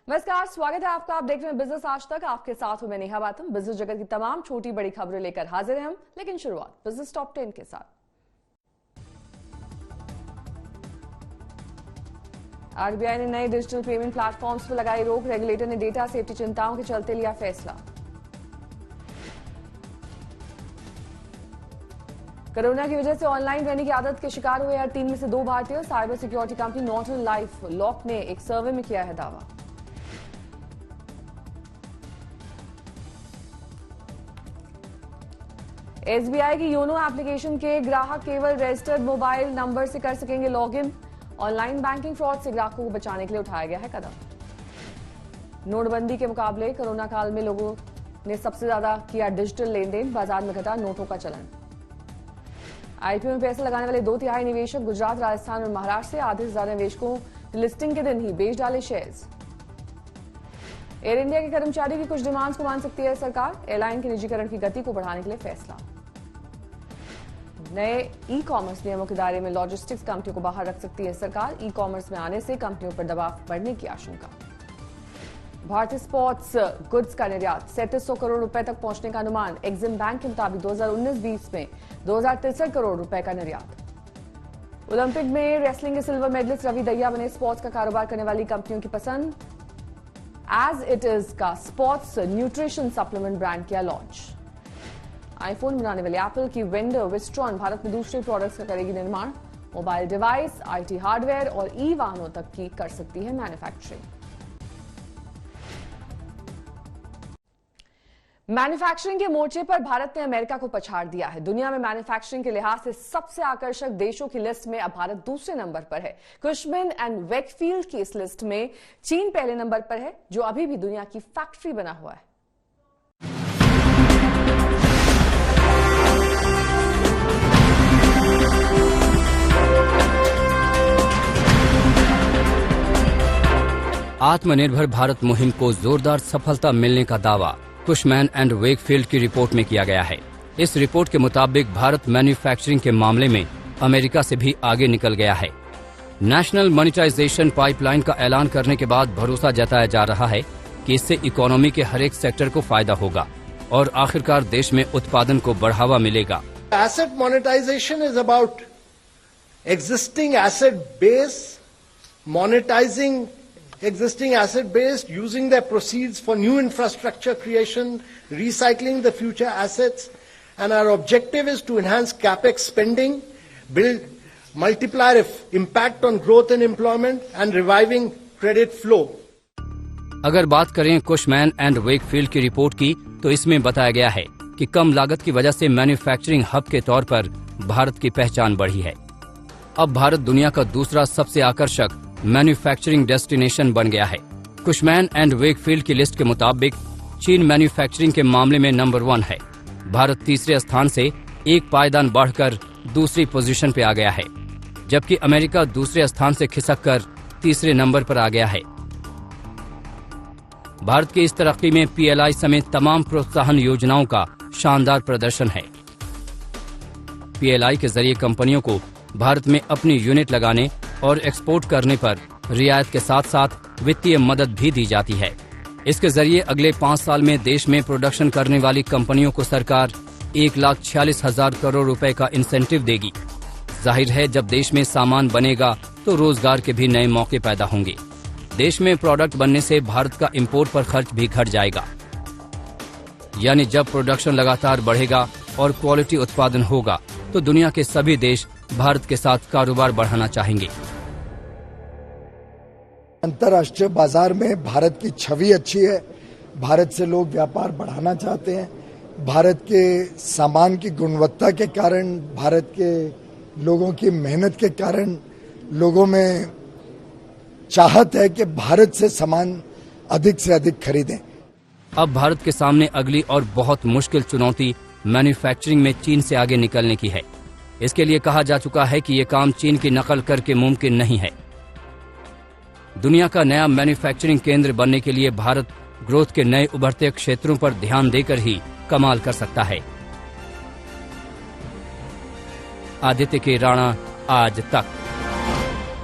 नमस्कार, स्वागत है आपका। आप देख रहे हैं बिजनेस आज तक। आपके साथ हूं मैं नेहा बातम। बिजनेस जगत की तमाम छोटी बड़ी खबरें लेकर हाजिर हैं हम, लेकिन शुरुआत बिजनेस टॉप 10 के साथ। आरबीआई ने नए डिजिटल पेमेंट प्लेटफॉर्म्स पर लगाई रोक। रेगुलेटर ने डेटा सेफ्टी चिंताओं के चलते लिया फैसला। कोरोना की वजह से ऑनलाइन रहने की आदत के शिकार हुए हर 3 में से 2 भारतीय। Cyber security company Norton life lock ने एक सर्वे में किया है दावा। एसबीआई की योनो एप्लीकेशन के ग्राहक केवल रजिस्टर्ड मोबाइल नंबर से कर सकेंगे लॉगिन। ऑनलाइन बैंकिंग फ्रॉड से ग्राहकों को बचाने के लिए उठाया गया है कदम। नोटबंदी के मुकाबले कोरोना काल में लोगों ने सबसे ज्यादा किया डिजिटल लेन देन। बाजार में घटा नोटों का चलन। आईपीओ में पैसे लगाने वाले 2/3 निवेशक गुजरात, राजस्थान और महाराष्ट्र से। आधे से ज्यादा निवेशकों ने लिस्टिंग के दिन ही बेच डाले शेयर्स। एयर इंडिया के कर्मचारियों की कुछ डिमांड्स को मान सकती है सरकार। एयरलाइन के निजीकरण की गति को बढ़ाने के लिए फैसला। नए ई कॉमर्स नियमों के दायरे में लॉजिस्टिक्स कंपनियों को बाहर रख सकती है सरकार। ई कॉमर्स में आने से कंपनियों पर दबाव बढ़ने की आशंका। भारतीय स्पोर्ट्स गुड्स का निर्यात 3700 करोड़ रुपए तक पहुंचने का अनुमान। एक्सिम बैंक के मुताबिक 2019-20 में 2063 करोड़ रुपए का निर्यात। ओलंपिक में रेसलिंग के सिल्वर मेडलिस्ट रवि दहिया बने स्पोर्ट्स का कारोबार करने वाली कंपनियों की पसंद। एज इट इज का स्पोर्ट्स न्यूट्रिशन सप्लीमेंट ब्रांड किया लॉन्च। आईफोन बनाने वाली एप्पल की वेंडर विस्ट्रॉन भारत में दूसरे प्रोडक्ट्स का करेगी निर्माण। मोबाइल डिवाइस, आईटी हार्डवेयर और ई वाहनों तक की कर सकती है मैन्युफैक्चरिंग। मैन्युफैक्चरिंग के मोर्चे पर भारत ने अमेरिका को पछाड़ दिया है। दुनिया में मैन्युफैक्चरिंग के लिहाज से सबसे आकर्षक देशों की लिस्ट में अब भारत दूसरे नंबर पर है। कुशमैन एंड वेकफील्ड की इस लिस्ट में चीन पहले नंबर पर है, जो अभी भी दुनिया की फैक्ट्री बना हुआ है। आत्मनिर्भर भारत मुहिम को जोरदार सफलता मिलने का दावा कुशमैन एंड वेकफील्ड की रिपोर्ट में किया गया है। इस रिपोर्ट के मुताबिक भारत मैन्युफैक्चरिंग के मामले में अमेरिका से भी आगे निकल गया है। नेशनल मॉनिटाइजेशन पाइपलाइन का ऐलान करने के बाद भरोसा जताया जा रहा है कि इससे इकोनॉमी के हर एक सेक्टर को फायदा होगा और आखिरकार देश में उत्पादन को बढ़ावा मिलेगा। Asset monetisation is about existing asset base, monetising existing asset base, using their proceeds for new infrastructure creation, recycling the future assets, and our objective is to enhance capex spending, build multiplier impact on growth and employment, and reviving credit flow. अगर बात करें Cushman and Wakefield की report की, तो इसमें बताया गया है कि कम लागत की वजह से मैन्युफैक्चरिंग हब के तौर पर भारत की पहचान बढ़ी है। अब भारत दुनिया का दूसरा सबसे आकर्षक मैन्युफैक्चरिंग डेस्टिनेशन बन गया है। कुशमैन एंड वेकफील्ड की लिस्ट के मुताबिक चीन मैन्युफैक्चरिंग के मामले में नंबर 1 है। भारत तीसरे स्थान से एक पायदान बढ़कर दूसरी पोजीशन पे आ गया है, जबकि अमेरिका दूसरे स्थान से खिसककर तीसरे नंबर पर आ गया है। भारत की इस तरक्की में पीएलआई समेत तमाम प्रोत्साहन योजनाओं का शानदार प्रदर्शन है। पीएलआई के जरिए कंपनियों को भारत में अपनी यूनिट लगाने और एक्सपोर्ट करने पर रियायत के साथ साथ वित्तीय मदद भी दी जाती है। इसके जरिए अगले 5 साल में देश में प्रोडक्शन करने वाली कंपनियों को सरकार 1,46,000 करोड़ रुपए का इंसेंटिव देगी। जाहिर है, जब देश में सामान बनेगा तो रोजगार के भी नए मौके पैदा होंगे। देश में प्रोडक्ट बनने से भारत का इंपोर्ट पर खर्च भी घट जाएगा। यानी जब प्रोडक्शन लगातार बढ़ेगा और क्वालिटी उत्पादन होगा तो दुनिया के सभी देश भारत के साथ कारोबार बढ़ाना चाहेंगे। अंतर्राष्ट्रीय बाजार में भारत की छवि अच्छी है। भारत से लोग व्यापार बढ़ाना चाहते हैं। भारत के सामान की गुणवत्ता के कारण, भारत के लोगों की मेहनत के कारण लोगों में चाहत है कि भारत से सामान अधिक से अधिक खरीदें। अब भारत के सामने अगली और बहुत मुश्किल चुनौती मैन्युफैक्चरिंग में चीन से आगे निकलने की है। इसके लिए कहा जा चुका है कि ये काम चीन की नकल करके मुमकिन नहीं है। दुनिया का नया मैन्युफैक्चरिंग केंद्र बनने के लिए भारत ग्रोथ के नए उभरते क्षेत्रों पर ध्यान देकर ही कमाल कर सकता है। आदित्य के राणा, आज तक।